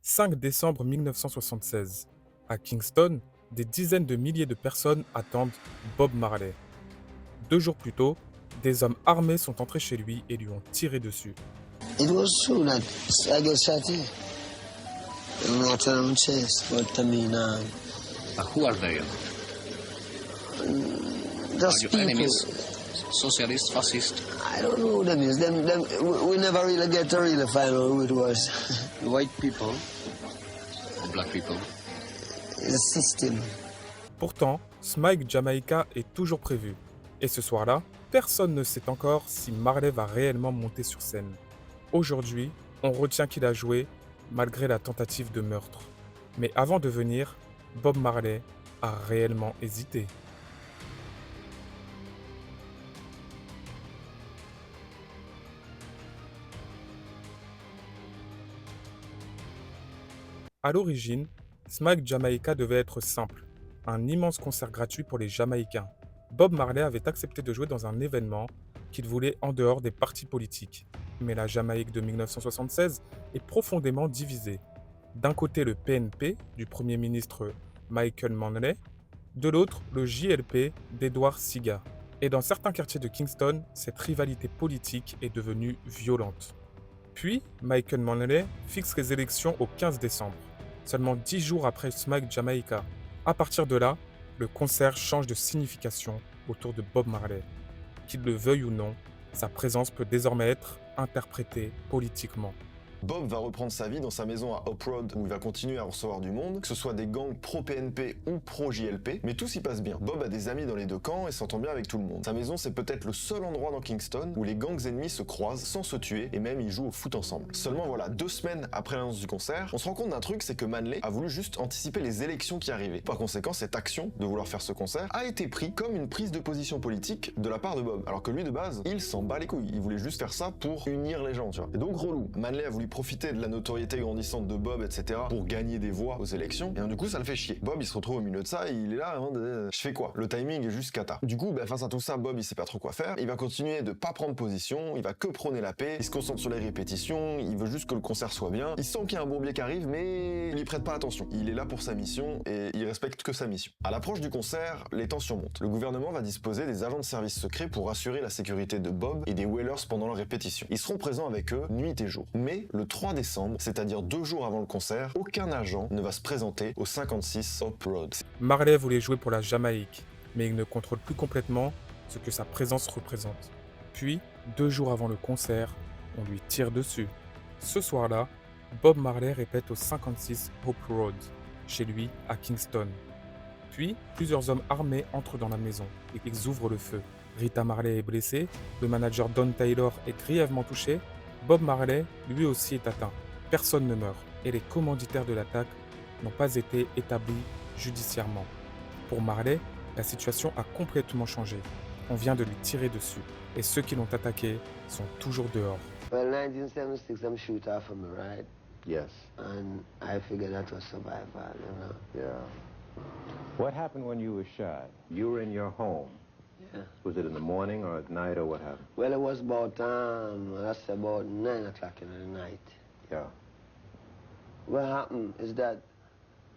5 décembre 1976. À Kingston, des dizaines de milliers de personnes attendent Bob Marley. 2 jours plus tôt, des hommes armés sont entrés chez lui et lui ont tiré dessus. It was true that I get shot here. I'm not on chest, but I mean, Who are they? just Are your people. enemies? Socialist, fascist? I don't know who them is. We never really get to really find out who it was. White people? Or black people? The system. Pourtant, Smike Jamaica est toujours prévu. Et ce soir-là, personne ne sait encore si Marley va réellement monter sur scène. Aujourd'hui, on retient qu'il a joué malgré la tentative de meurtre. Mais avant de venir, Bob Marley a réellement hésité. À l'origine, Smike Jamaica devait être simple, un immense concert gratuit pour les Jamaïcains. Bob Marley avait accepté de jouer dans un événement qu'il voulait en dehors des partis politiques. Mais la Jamaïque de 1976 est profondément divisée. D'un côté le PNP du Premier ministre Michael Manley, de l'autre le JLP d'Edward Seaga. Et dans certains quartiers de Kingston, cette rivalité politique est devenue violente. Puis, Michael Manley fixe les élections au 15 décembre, seulement 10 jours après Smike Jamaica. À partir de là, le concert change de signification autour de Bob Marley. Qu'il le veuille ou non, sa présence peut désormais être interprétée politiquement. Bob va reprendre sa vie dans sa maison à Hope Road où il va continuer à recevoir du monde, que ce soit des gangs pro-PNP ou pro-JLP, mais tout s'y passe bien. Bob a des amis dans les deux camps et s'entend bien avec tout le monde. Sa maison, c'est peut-être le seul endroit dans Kingston où les gangs ennemis se croisent sans se tuer et même ils jouent au foot ensemble. Seulement voilà, 2 semaines après l'annonce du concert, on se rend compte d'un truc, c'est que Manley a voulu juste anticiper les élections qui arrivaient. Par conséquent, cette action de vouloir faire ce concert a été pris comme une prise de position politique de la part de Bob, alors que lui de base, il s'en bat les couilles, il voulait juste faire ça pour unir les gens, tu vois. Et donc relou, Manley a voulu profiter de la notoriété grandissante de Bob, etc. pour gagner des voix aux élections, et du coup ça le fait chier. Bob il se retrouve au milieu de ça, et il est là, je fais quoi? Le timing est juste cata. Du coup, face à tout ça, Bob il sait pas trop quoi faire, il va continuer de pas prendre position, il va que prôner la paix, il se concentre sur les répétitions, il veut juste que le concert soit bien, il sent qu'il y a un bourbier qui arrive, mais il y prête pas attention. Il est là pour sa mission, et il respecte que sa mission. À l'approche du concert, les tensions montent. Le gouvernement va disposer des agents de service secrets pour assurer la sécurité de Bob et des Wailers pendant leurs répétitions. Ils seront présents avec eux nuit et jour. Mais le 3 décembre, c'est-à-dire 2 jours avant le concert, aucun agent ne va se présenter au 56 Hope Road. Marley voulait jouer pour la Jamaïque, mais il ne contrôle plus complètement ce que sa présence représente. Puis, 2 jours avant le concert, on lui tire dessus. Ce soir-là, Bob Marley répète au 56 Hope Road, chez lui à Kingston. Puis, plusieurs hommes armés entrent dans la maison et ils ouvrent le feu. Rita Marley est blessée, le manager Don Taylor est grièvement touché, Bob Marley, lui aussi, est atteint. Personne ne meurt et les commanditaires de l'attaque n'ont pas été établis judiciairement. Pour Marley, la situation a complètement changé. On vient de lui tirer dessus et ceux qui l'ont attaqué sont toujours dehors. Well, 1976, them shoot off of me, right? Yes. And I figured that was survival, Yeah. What happened when you were shot? You were in your home. Yeah. Was it in the morning or at night or what happened? Well, it was that's about 9 o'clock in the night. Yeah. What happened is that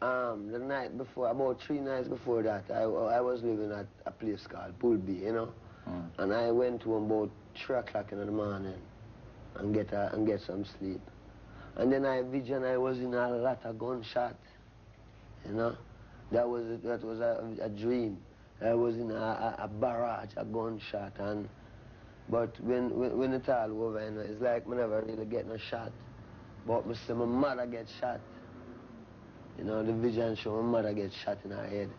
the night before, about 3 nights before that, I was living at a place called Bullby, you know? And I went home about 3 o'clock in the morning and get some sleep. And then I was in a lot of gunshot, you know? That was a dream. I was in a barrage, a gunshot, but when it's all over, you know, it's like I never really get no shot. But I see my mother get shot. You know, the vision show my mother get shot in her head.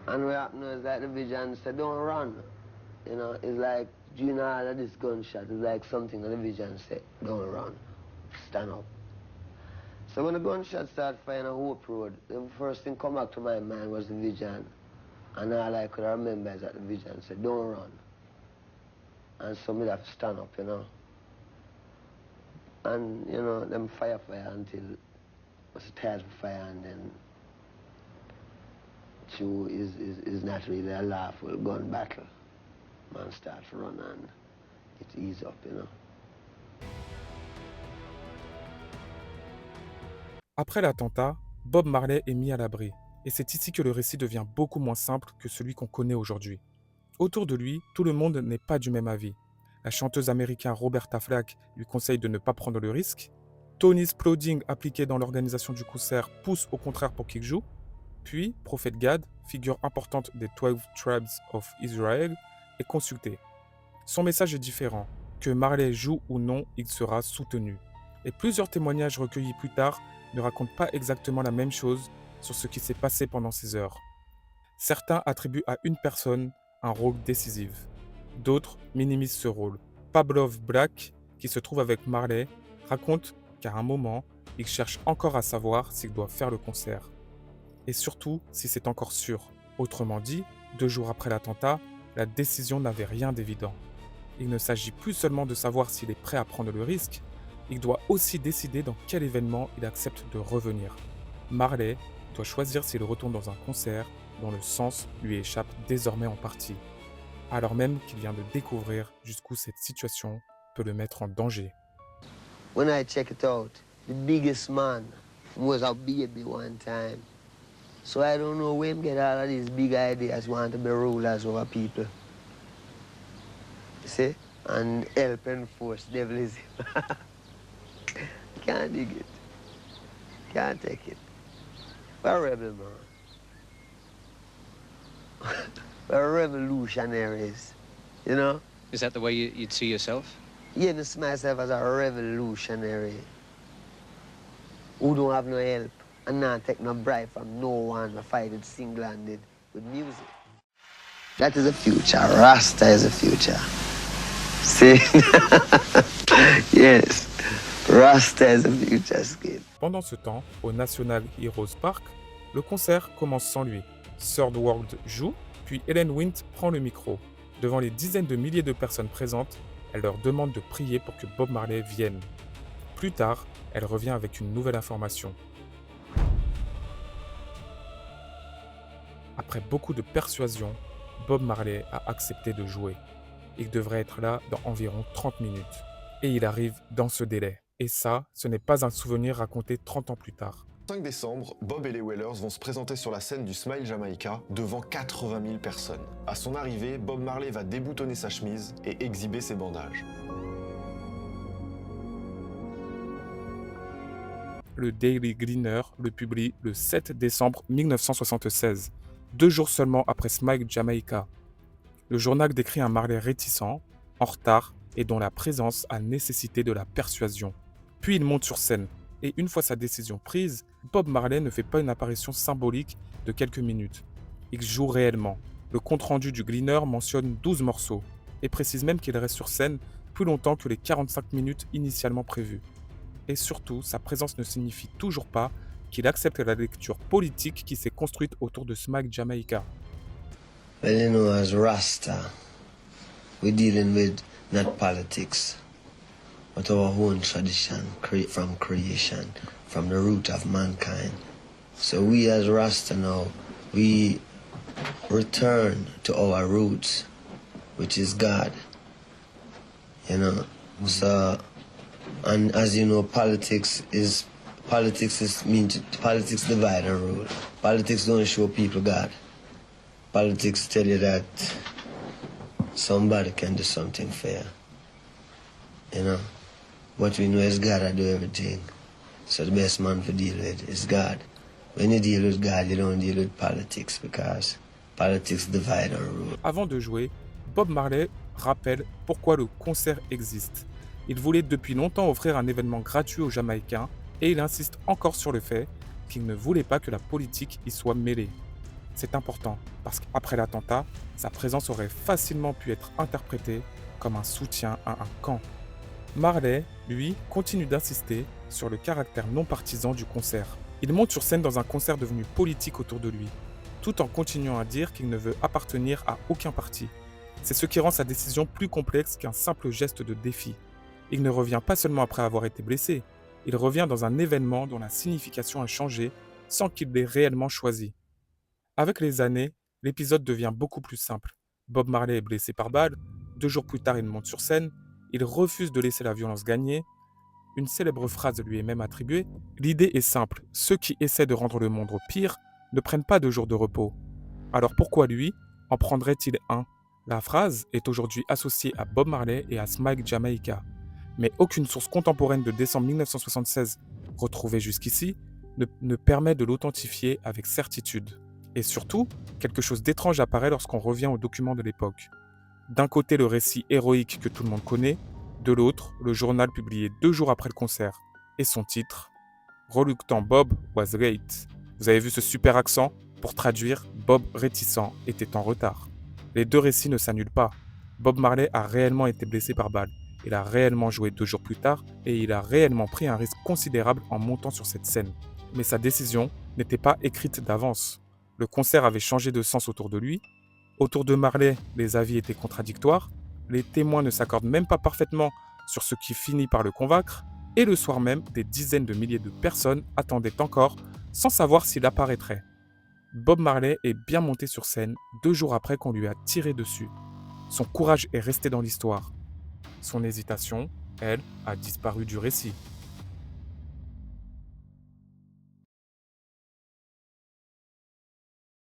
And what happened is like the vision said, don't run. You know, it's like, you know, all of this gunshot is like something that the vision said, don't run, stand up. So when the gunshot started firing on Hope Road, the first thing come back to my mind was the vision. And all I could remember is that the vision said, don't run. And so me have to stand up, you know. And, you know, them fire until it was tired for fire, and then two is not really a lawful gun battle. Man starts to run and it, 'It 's ease up, you know. 2 Après l'attentat, Bob Marley est mis à l'abri, et c'est ici que le récit devient beaucoup moins simple que celui qu'on connaît aujourd'hui. Autour de lui, tout le monde n'est pas du même avis. La chanteuse américaine Roberta Flack lui conseille de ne pas prendre le risque. Tony Sploding, appliqué dans l'organisation du concert, pousse au contraire pour qu'il joue. Puis, Prophet Gad, figure importante des 12 Tribes of Israel, est consulté. Son message est différent. Que Marley joue ou non, il sera soutenu. Et plusieurs témoignages recueillis plus tard ne racontent pas exactement la même chose sur ce qui s'est passé pendant ces heures. Certains attribuent à une personne un rôle décisif. D'autres minimisent ce rôle. Pavlov Black, qui se trouve avec Marley, raconte qu'à un moment, il cherche encore à savoir s'il doit faire le concert. Et surtout, si c'est encore sûr. Autrement dit, 2 jours après l'attentat, la décision n'avait rien d'évident. Il ne s'agit plus seulement de savoir s'il est prêt à prendre le risque, il doit aussi décider dans quel événement il accepte de revenir. Marley doit choisir s'il retourne dans un concert dont le sens lui échappe désormais en partie, alors même qu'il vient de découvrir jusqu'où cette situation peut le mettre en danger. When I check it out, the biggest man was a baby one time. So I don't know where him get all of these big ideas, want to be rulers over people. You see? And help enforce devilism. Can't dig it. Can't take it. We're rebel, man. We're revolutionaries, you know? Is that the way you'd see yourself? Yeah, I see myself as a revolutionary who don't have no help and not take no bribe from no one. I fight it single-handed with music. That is the future. Rasta is the future. See? Yes. Rasta is the future, Skid. Pendant ce temps, au National Heroes Park, le concert commence sans lui. Third World joue, puis Helen Wint prend le micro. Devant les dizaines de milliers de personnes présentes, elle leur demande de prier pour que Bob Marley vienne. Plus tard, elle revient avec une nouvelle information. Après beaucoup de persuasion, Bob Marley a accepté de jouer. Il devrait être là dans environ 30 minutes. Et il arrive dans ce délai. Et ça, ce n'est pas un souvenir raconté 30 ans plus tard. Le 5 décembre, Bob et les Wailers vont se présenter sur la scène du Smile Jamaica devant 80 000 personnes. À son arrivée, Bob Marley va déboutonner sa chemise et exhiber ses bandages. Le Daily Gleaner le publie le 7 décembre 1976, 2 jours seulement après Smile Jamaica. Le journal décrit un Marley réticent, en retard et dont la présence a nécessité de la persuasion. Puis il monte sur scène, et une fois sa décision prise, Bob Marley ne fait pas une apparition symbolique de quelques minutes. Il joue réellement. Le compte-rendu du Gleaner mentionne 12 morceaux, et précise même qu'il reste sur scène plus longtemps que les 45 minutes initialement prévues. Et surtout, sa présence ne signifie toujours pas qu'il accepte la lecture politique qui s'est construite autour de Smile Jamaica. Well, you know, as Rasta, we're dealing with not politics, but our own tradition from creation, from the root of mankind. So we as Rasta now, we return to our roots, which is God. You know, so, and as you know, politics divide and rule. Politics don't show people God. Politics tell you that somebody can do something fair. You know? What we know is God I do everything. So the best man to deal with is God. When you deal with God, you don't deal with politics because politics divide and rule. Avant de jouer, Bob Marley rappelle pourquoi le concert existe. Il voulait depuis longtemps offrir un événement gratuit aux Jamaïcains et il insiste encore sur le fait qu'il ne voulait pas que la politique y soit mêlée. C'est important parce qu'après l'attentat, sa présence aurait facilement pu être interprétée comme un soutien à un camp. Marley, lui, continue d'insister sur le caractère non partisan du concert. Il monte sur scène dans un concert devenu politique autour de lui, tout en continuant à dire qu'il ne veut appartenir à aucun parti. C'est ce qui rend sa décision plus complexe qu'un simple geste de défi. Il ne revient pas seulement après avoir été blessé, il revient dans un événement dont la signification a changé sans qu'il l'ait réellement choisi. Avec les années, l'épisode devient beaucoup plus simple. Bob Marley est blessé par balle, 2 jours plus tard il monte sur scène, il refuse de laisser la violence gagner, Une célèbre phrase lui est même attribuée. L'idée est simple, ceux qui essaient de rendre le monde pire ne prennent pas de jours de repos. Alors pourquoi lui en prendrait-il un? La phrase est aujourd'hui associée à Bob Marley et à Smike Jamaica. Mais aucune source contemporaine de décembre 1976, retrouvée jusqu'ici, ne permet de l'authentifier avec certitude. Et surtout, quelque chose d'étrange apparaît lorsqu'on revient aux documents de l'époque. D'un côté, le récit héroïque que tout le monde connaît, de l'autre, le journal publié 2 jours après le concert. Et son titre, Reluctant Bob was late. Vous avez vu ce super accent? Pour traduire, Bob réticent était en retard. Les deux récits ne s'annulent pas. Bob Marley a réellement été blessé par balle. Il a réellement joué 2 jours plus tard et il a réellement pris un risque considérable en montant sur cette scène. Mais sa décision n'était pas écrite d'avance. Le concert avait changé de sens autour de lui. Autour de Marley, les avis étaient contradictoires. Les témoins ne s'accordent même pas parfaitement sur ce qui finit par le convaincre. Et le soir même, des dizaines de milliers de personnes attendaient encore sans savoir s'il apparaîtrait. Bob Marley est bien monté sur scène 2 jours après qu'on lui a tiré dessus. Son courage est resté dans l'histoire. Son hésitation, elle, a disparu du récit.